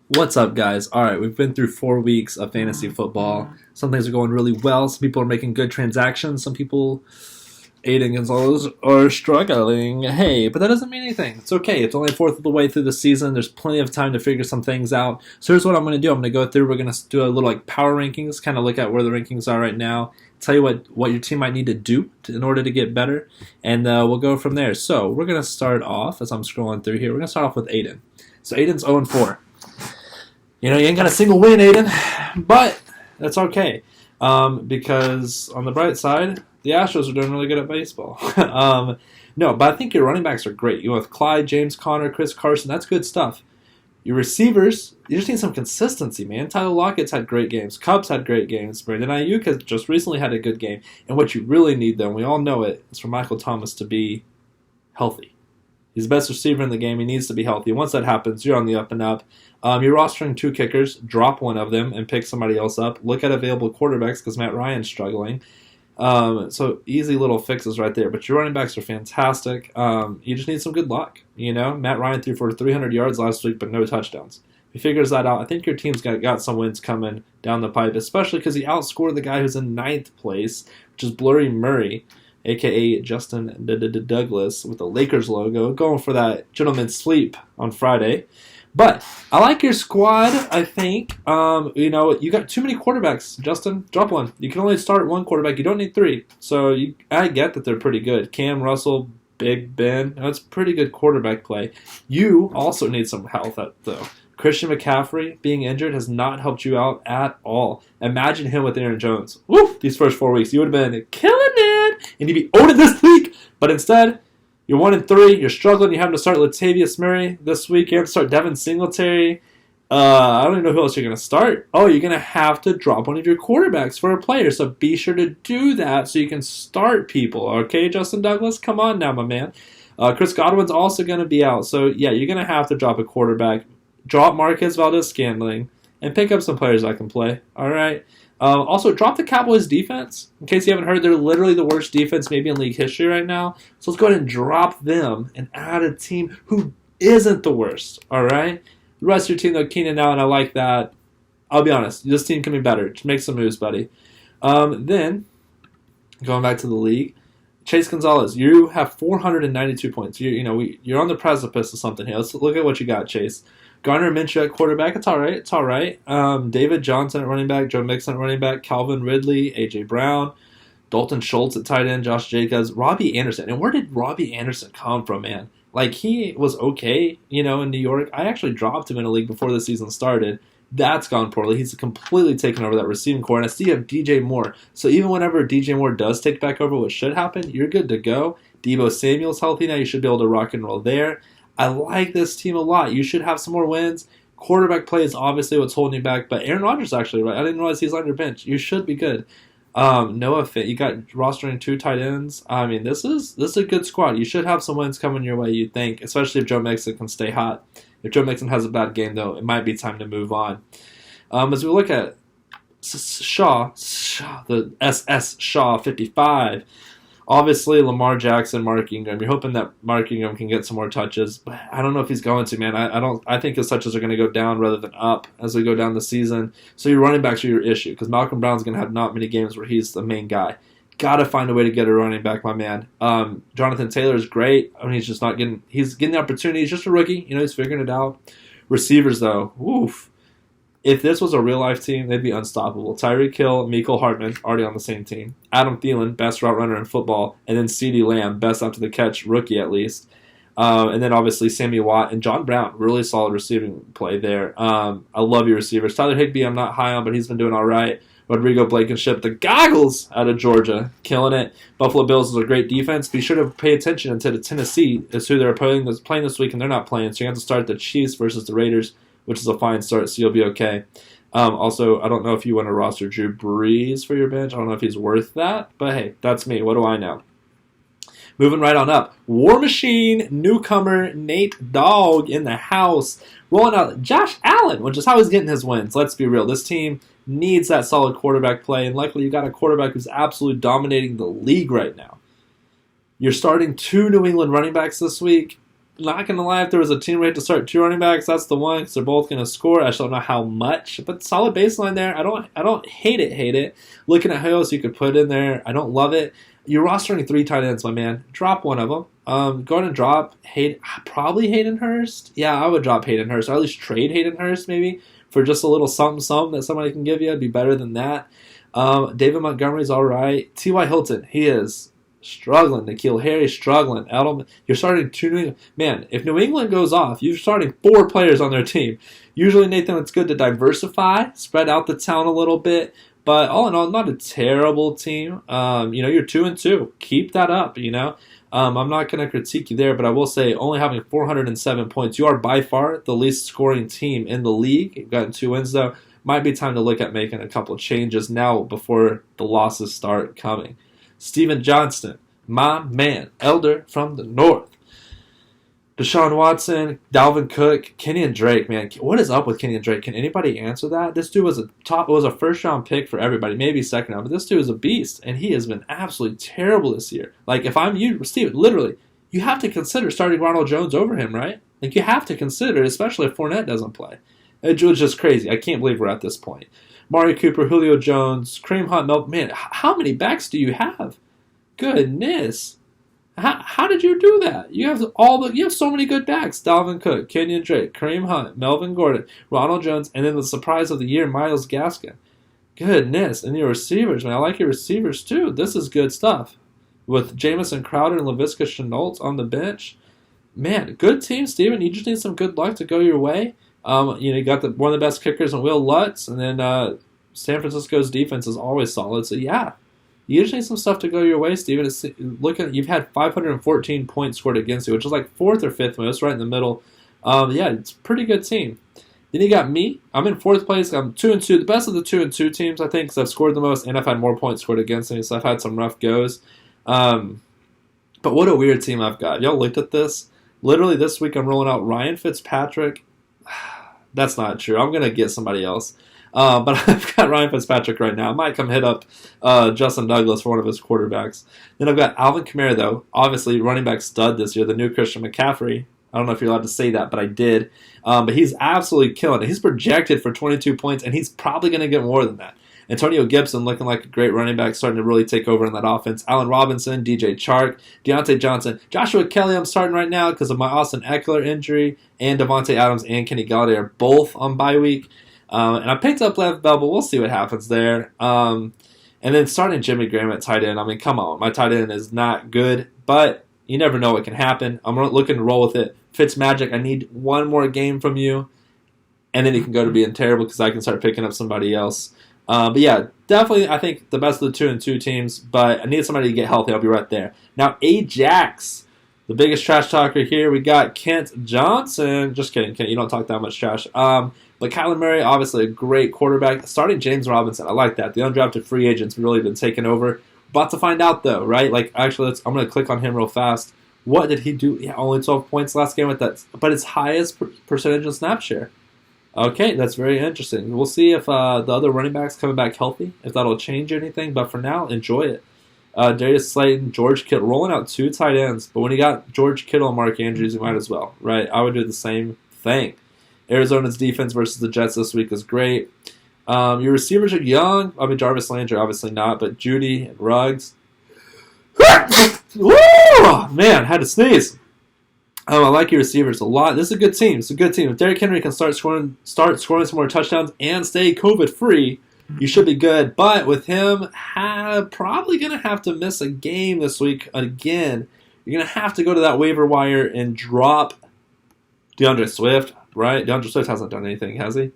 What's up, guys? All right, we've been through 4 weeks of fantasy football. Some things are going really well. Some people are making good transactions. Some people, Aiden Gonzalez, are struggling. Hey, but that doesn't mean anything. It's okay. It's only a fourth of the way through the season. There's plenty of time to figure some things out. So here's what I'm going to do. I'm going to go through. We're going to do a little power rankings, kind of look at where the rankings are right now. Tell you what your team might need to do in order to get better, and we'll go from there. So we're going to start off, as I'm scrolling through here, we're going to start off with Aiden. So Aiden's 0-4. You know, you ain't got a single win, Aiden, but that's okay because on the bright side, the Astros are doing really good at baseball. No, but I think your running backs are great. You know, with Clyde, James Conner, Chris Carson, that's good stuff. Your receivers, you just need some consistency, man. Tyler Lockett's had great games. Cubs had great games. Brandon Ayuk has just recently had a good game. And what you really need, though, and we all know it, is for Michael Thomas to be healthy. He's the best receiver in the game. He needs to be healthy. Once that happens, you're on the up and up. You're rostering 2 kickers. Drop one of them and pick somebody else up. Look at available quarterbacks because Matt Ryan's struggling. So easy little fixes right there. But your running backs are fantastic. You just need some good luck. You know, Matt Ryan threw for 300 yards last week, but no touchdowns. If he figures that out, I think your team's got some wins coming down the pipe, especially because he outscored the guy who's in 9th place, which is Blurry Murray, a.k.a. Justin Douglas, with the Lakers logo, going for that gentleman's sleep on Friday. But I like your squad, I think. You know, you got too many quarterbacks, Justin. Drop one. You can only start one quarterback. You don't need 3. So I get that they're pretty good. Cam, Russell, Big Ben. That's pretty good quarterback play. You also need some health, though. Christian McCaffrey being injured has not helped you out at all. Imagine him with Aaron Jones. Woo! These first 4 weeks, you would have been killing it, and you'd be owning this week. But instead, you're 1-3. You're struggling. You're having to start Latavius Murray this week. You have to start Devin Singletary. I don't even know who else you're going to start. Oh, you're going to have to drop one of your quarterbacks for a player. So be sure to do that so you can start people. Okay, Justin Douglas? Come on now, my man. Chris Godwin's also going to be out. So, yeah, you're going to have to drop a quarterback. Drop Marquez Valdez-Scantling and pick up some players that can play. All right. Also, drop the Cowboys defense. In case you haven't heard, they're literally the worst defense maybe in league history right now. So let's go ahead and drop them and add a team who isn't the worst. All right. The rest of your team, though, Keenan Allen, I like that. I'll be honest. This team can be better. Just make some moves, buddy. Then, going back to the league, Chase Gonzalez, you have 492 points. You're on the precipice of something here. Let's look at what you got, Chase. Garner Minshew at quarterback. It's all right. It's all right. David Johnson at running back. Joe Mixon at running back. Calvin Ridley. A.J. Brown. Dalton Schultz at tight end. Josh Jacobs. Robbie Anderson. And where did Robbie Anderson come from, man? Like, he was okay, in New York. I actually dropped him in a league before the season started. That's gone poorly. He's completely taken over that receiving core. And I see you have DJ Moore. So even whenever DJ Moore does take back over, what should happen, you're good to go. Deebo Samuel's healthy now. You should be able to rock and roll there. I like this team a lot. You should have some more wins. Quarterback play is obviously what's holding you back, but Aaron Rodgers actually, right? I didn't realize he's on your bench. You should be good. Noah Fant, you got rostering 2 tight ends. I mean, this is a good squad. You should have some wins coming your way, you think, especially if Joe Mixon can stay hot. If Joe Mixon has a bad game, though, it might be time to move on. As we look at Shaw, the SS Shaw 55. Obviously, Lamar Jackson, Mark Ingram. You're hoping that Mark Ingram can get some more touches, but I don't know if he's going to, man. I think his touches are going to go down rather than up as we go down the season. So your running backs are your issue because Malcolm Brown's going to have not many games where he's the main guy. Got to find a way to get a running back, my man. Jonathan Taylor is great. I mean, he's getting the opportunity. He's just a rookie. He's figuring it out. Receivers, though, oof. If this was a real-life team, they'd be unstoppable. Tyreek Hill, Mecole Hardman, already on the same team. Adam Thielen, best route runner in football. And then CeeDee Lamb, best after the catch, rookie at least. And then obviously Sammy Watt and John Brown, really solid receiving play there. I love your receivers. Tyler Higbee, I'm not high on, but he's been doing all right. Rodrigo Blankenship, the goggles out of Georgia, killing it. Buffalo Bills is a great defense. Be sure to pay attention to the Tennessee is who they're playing this week, and they're not playing. So you have to start the Chiefs versus the Raiders, which is a fine start, so you'll be okay. Also, I don't know if you want to roster Drew Brees for your bench. I don't know if he's worth that, but hey, that's me. What do I know? Moving right on up. War Machine, newcomer, Nate Dogg in the house. Rolling out Josh Allen, which is how he's getting his wins. Let's be real. This team needs that solid quarterback play, and luckily you got a quarterback who's absolutely dominating the league right now. You're starting 2 New England running backs this week. not going to lie, if there was a team ready to start 2 running backs, that's the one because they're both going to score. I just don't know how much, but solid baseline there. I don't hate it. Looking at who else you could put in there, I don't love it. You're rostering 3 tight ends, my man. Drop one of them. Go ahead and drop probably Hayden Hurst. Yeah, I would drop Hayden Hurst, or at least trade Hayden Hurst maybe for just a little something that somebody can give you. It'd be better than that. David Montgomery's all right. T.Y. Hilton, he is struggling. N'Keal Harry struggling. Edelman, you're starting 2 New England. Man, if New England goes off, you're starting 4 players on their team. Usually, Nathan, it's good to diversify, spread out the talent a little bit. But all in all, not a terrible team. You're 2-2. Keep that up. I'm not going to critique you there, but I will say only having 407 points, you are by far the least scoring team in the league. You've gotten 2 wins though. Might be time to look at making a couple of changes now before the losses start coming. Steven Johnston, my man, Elder from the North. Deshaun Watson, Dalvin Cook, Kenyon Drake, man. What is up with Kenyon Drake? Can anybody answer that? This dude was a first-round pick for everybody, maybe second round, but this dude is a beast, and he has been absolutely terrible this year. Like, if I'm you, Steven, literally, you have to consider starting Ronald Jones over him, right? Like, you have to consider, especially if Fournette doesn't play. It was just crazy. I can't believe we're at this point. Mari Cooper, Julio Jones, Kareem Hunt, man, how many backs do you have? Goodness. How did you do that? You have so many good backs. Dalvin Cook, Kenyon Drake, Kareem Hunt, Melvin Gordon, Ronald Jones, and then the surprise of the year, Myles Gaskin. Goodness. And your receivers, man. I like your receivers too. This is good stuff. With Jamison Crowder and Laviska Shenault on the bench. Man, good team, Steven. You just need some good luck to go your way. You got one of the best kickers in Will Lutz, and then San Francisco's defense is always solid. So, yeah. You just need some stuff to go your way, Steven. You've had 514 points scored against you, which is like 4th or 5th most, right in the middle. It's a pretty good team. Then you got me. I'm in 4th place. I'm 2-2. The best of the 2-2 teams, I think, because I've scored the most and I've had more points scored against me, so I've had some rough goes. But what a weird team I've got. Y'all looked at this? Literally this week I'm rolling out Ryan Fitzpatrick. That's not true. I'm going to get somebody else. But I've got Ryan Fitzpatrick right now. I might come hit up Justin Douglas for one of his quarterbacks. Then I've got Alvin Kamara, though. Obviously, running back stud this year, the new Christian McCaffrey. I don't know if you're allowed to say that, but I did. But he's absolutely killing it. He's projected for 22 points, and he's probably going to get more than that. Antonio Gibson looking like a great running back, starting to really take over in that offense. Allen Robinson, DJ Chark, Deontay Johnson. Joshua Kelly I'm starting right now because of my Austin Eckler injury, and Devontae Adams and Kenny Galladay are both on bye week. And I picked up Lev Bell, but we'll see what happens there. And then starting Jimmy Graham at tight end. I mean, come on. My tight end is not good, but you never know what can happen. I'm looking to roll with it. Fitzmagic, I need one more game from you, and then you can go to being terrible because I can start picking up somebody else. But yeah, definitely I think the best of the 2-2 teams, but I need somebody to get healthy. I'll be right there. Now, Ajax, the biggest trash talker here. We got Kent Johnson. Just kidding, Kent. You don't talk that much trash. But Kyler Murray, obviously a great quarterback. Starting James Robinson, I like that. The undrafted free agent's really been taken over. About to find out, though, right? Like, actually, I'm going to click on him real fast. What did he do? Yeah, only 12 points last game with that, but his highest percentage in snap share. Okay, that's very interesting. We'll see if the other running backs coming back healthy, if that'll change anything. But for now, enjoy it. Darius Slayton, George Kittle, rolling out 2 tight ends. But when you got George Kittle and Mark Andrews, you might as well, right? I would do the same thing. Arizona's defense versus the Jets this week is great. Your receivers are young. I mean, Jarvis Landry, obviously not, but Judy and Ruggs. Woo! Man, had to sneeze. I like your receivers a lot. This is a good team. It's a good team. If Derrick Henry can start scoring some more touchdowns and stay COVID-free, you should be good. But with him probably going to have to miss a game this week again. You're going to have to go to that waiver wire and drop DeAndre Swift. Right? DeAndre Swift hasn't done anything, has he?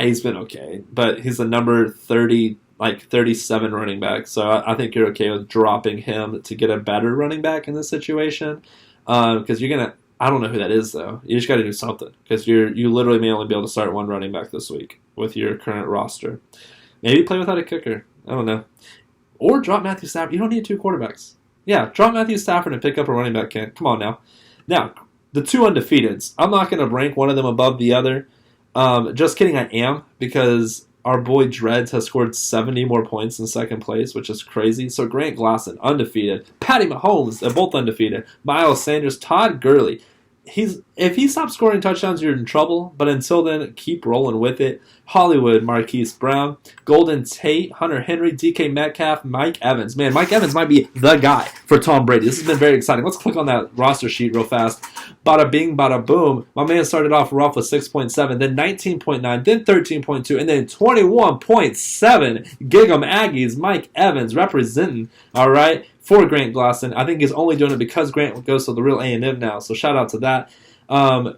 He's been okay. But he's the number 37 running back. So I think you're okay with dropping him to get a better running back in this situation. Because you're going to... I don't know who that is, though. You just got to do something. Because you literally may only be able to start one running back this week with your current roster. Maybe play without a kicker. I don't know. Or drop Matthew Stafford. You don't need 2 quarterbacks. Yeah, drop Matthew Stafford and pick up a running back, Kent. Come on now. Now... the 2 undefeateds. I'm not going to rank one of them above the other. Just kidding, I am, because our boy Dreads has scored 70 more points in second place, which is crazy. So Grant Glasson, undefeated. Patty Mahomes, they're both undefeated. Miles Sanders, Todd Gurley. if he stops scoring touchdowns, you're in trouble. But until then, keep rolling with it. Hollywood, Marquise Brown, Golden Tate, Hunter Henry, DK Metcalf, Mike Evans. Man, Mike Evans might be the guy for Tom Brady. This has been very exciting. Let's click on that roster sheet real fast. Bada bing, bada boom. My man started off rough with 6.7, then 19.9, then 13.2, and then 21.7. Gig 'em Aggies, Mike Evans representing, all right, for Grant Glosson. I think he's only doing it because Grant goes to the real A&M now, so shout out to that.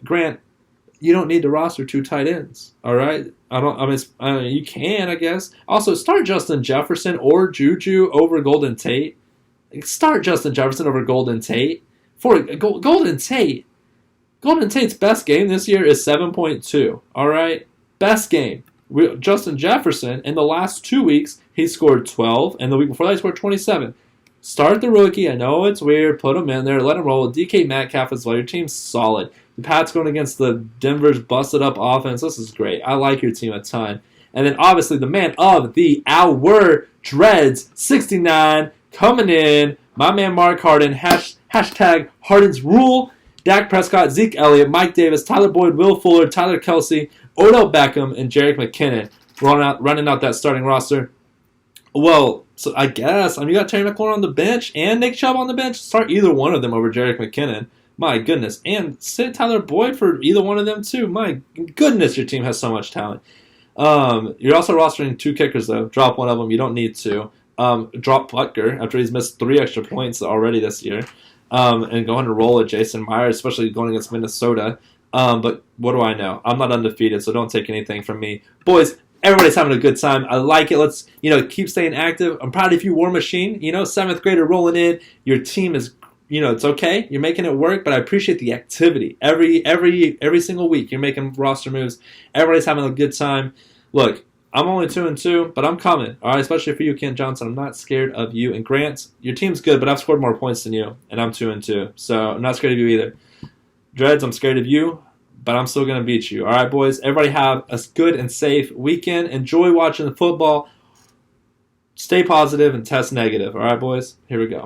Grant, you don't need to roster 2 tight ends, all right? You can, I guess. Also, start Justin Jefferson or Juju over Golden Tate. Start Justin Jefferson over Golden Tate. For Golden Tate, Golden Tate's best game this year is 7.2, all right? Best game. Justin Jefferson, in the last 2 weeks, he scored 12, and the week before that, he scored 27. Start the rookie. I know it's weird. Put him in there. Let him roll. DK Metcalf as well. Your team's solid. The Pats going against the Denver's busted-up offense. This is great. I like your team a ton. And then, obviously, the man of the hour, Dreads, 69, coming in. My man Mark Harden, hashtag Harden's Rule. Dak Prescott, Zeke Elliott, Mike Davis, Tyler Boyd, Will Fuller, Tyler Kelsey, Odell Beckham, and Jerick McKinnon running out that starting roster. Well, so I guess you got Terry McLaurin on the bench and Nick Chubb on the bench. Start either one of them over Jerick McKinnon. My goodness. And sit Tyler Boyd for either one of them too. My goodness, your team has so much talent. You're also rostering 2 kickers, though. Drop one of them. You don't need to. Drop Butker after he's missed 3 extra points already this year. And go ahead and roll at Jason Myers, especially going against Minnesota. But what do I know? I'm not undefeated, so don't take anything from me. Boys, everybody's having a good time. I like it. Let's, keep staying active. I'm proud of you, War Machine. 7th grader rolling in. Your team is, it's okay. You're making it work, but I appreciate the activity. Every single week, you're making roster moves. Everybody's having a good time. Look, I'm only 2-2, but I'm coming. All right, especially for you, Ken Johnson. I'm not scared of you. And Grant, your team's good, but I've scored more points than you, and I'm 2-2. So I'm not scared of you either. Dreads, I'm scared of you, but I'm still going to beat you. All right, boys, everybody have a good and safe weekend. Enjoy watching the football. Stay positive and test negative. All right, boys, here we go.